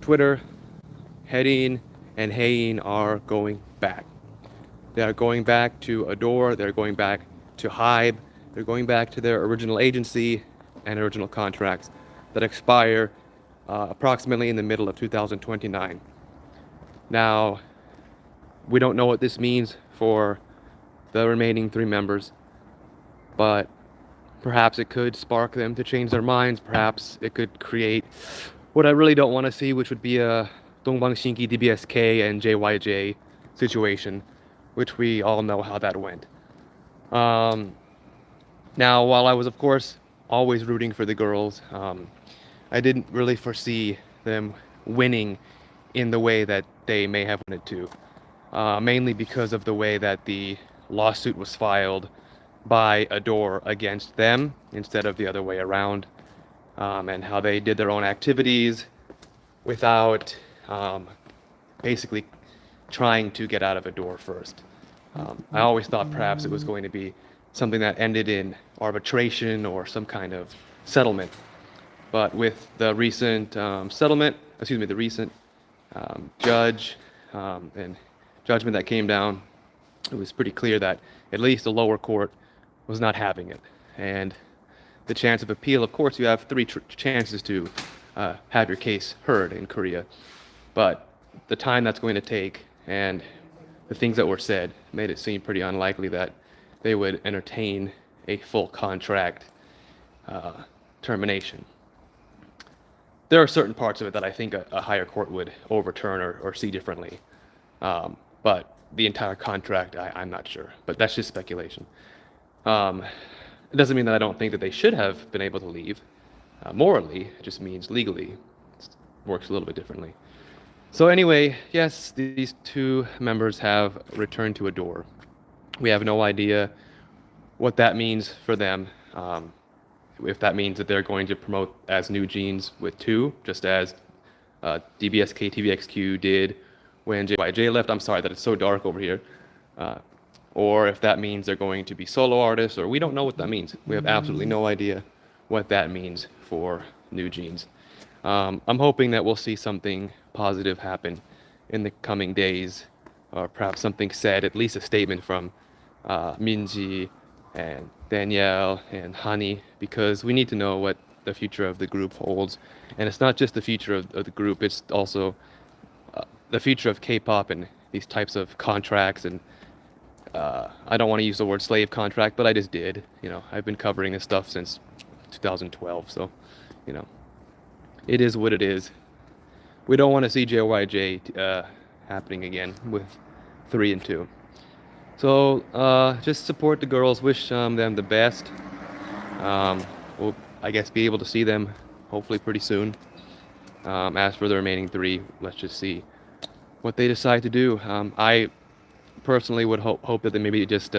Twitter, Haerin and Hyein are going back. They are going back to Ador, they're going back to Hyein, they're going back to their original agency and original contracts that expire approximately in the middle of 2029. Now, we don't know what this means for the remaining three members, but perhaps it could spark them to change their minds. Perhaps it could create what I really don't want to see, which would be a Dongbang Shinki, DBSK, and JYJ situation, which we all know how that went. Now, while I was, of course, always rooting for the girls, I didn't really foresee them winning in the way that they may have wanted to, mainly because of the way that the lawsuit was filed by Ador against them instead of the other way around, and how they did their own activities without basically trying to get out of Ador first. I always thought perhaps it was going to be something that ended in arbitration or some kind of settlement. But with the recent the recent judge and judgment that came down, it was pretty clear that at least the lower court was not having it. And the chance of appeal, of course, you have three chances to have your case heard in Korea. But the time that's going to take and the things that were said made it seem pretty unlikely that they would entertain a full contract termination. There are certain parts of it that I think a higher court would overturn or see differently. But the entire contract, I'm not sure. But that's just speculation. It doesn't mean that I don't think that they should have been able to leave. Morally, it just means legally. It works a little bit differently. So anyway, yes, these two members have returned to Ador. We have no idea what that means for them. If that means that they're going to promote as Newjeans with two, just as DBSK TVXQ did when JYJ left. I'm sorry that it's so dark over here. Or if that means they're going to be solo artists, or we don't know what that means. We have absolutely no idea what that means for Newjeans. I'm hoping that we'll see something positive happen in the coming days, or perhaps something said, at least a statement from Minji and Danielle and Hani, because we need to know what the future of the group holds. And it's not just the future of the group, it's also the future of K-pop and these types of contracts. And I don't want to use the word slave contract, but I just did. I've been covering this stuff since 2012, so it is what it is. We don't want to see JYJ happening again with 3 and 2. So just support the girls, wish them the best. We'll, I guess, be able to see them hopefully pretty soon. As for the remaining 3, let's just see what they decide to do. I personally would hope that they maybe just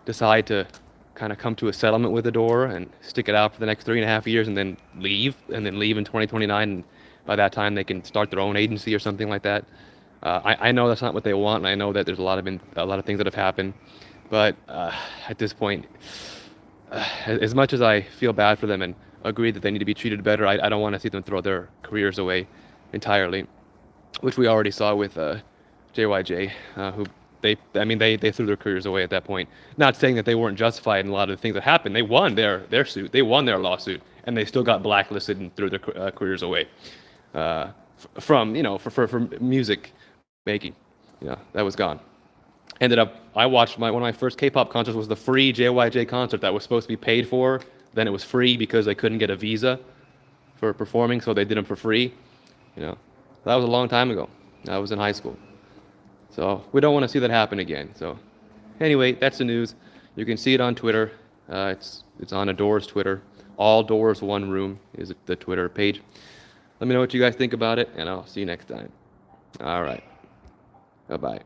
decide to kind of come to a settlement with Ador and stick it out for the next 3.5 years and then leave in 2029. And by that time they can start their own agency or something like that. I know that's not what they want, and I know that there's a lot of things that have happened, but at this point, as much as I feel bad for them and agree that they need to be treated better, I don't want to see them throw their careers away entirely, which we already saw with JYJ, who they threw their careers away at that point. Not saying that they weren't justified in a lot of the things that happened. They won their suit, they won their lawsuit, and they still got blacklisted and threw their careers away from for music making. That was gone. I watched one of my first K-pop concerts was the free JYJ concert that was supposed to be paid for. Then it was free because they couldn't get a visa for performing, so they did them for free. That was a long time ago. I was in high school. So we don't want to see that happen again. So anyway, that's the news. You can see it on Twitter. It's on Ador's Twitter. All Doors One Room is the Twitter page. Let me know what you guys think about it, and I'll see you next time. All right. Bye-bye.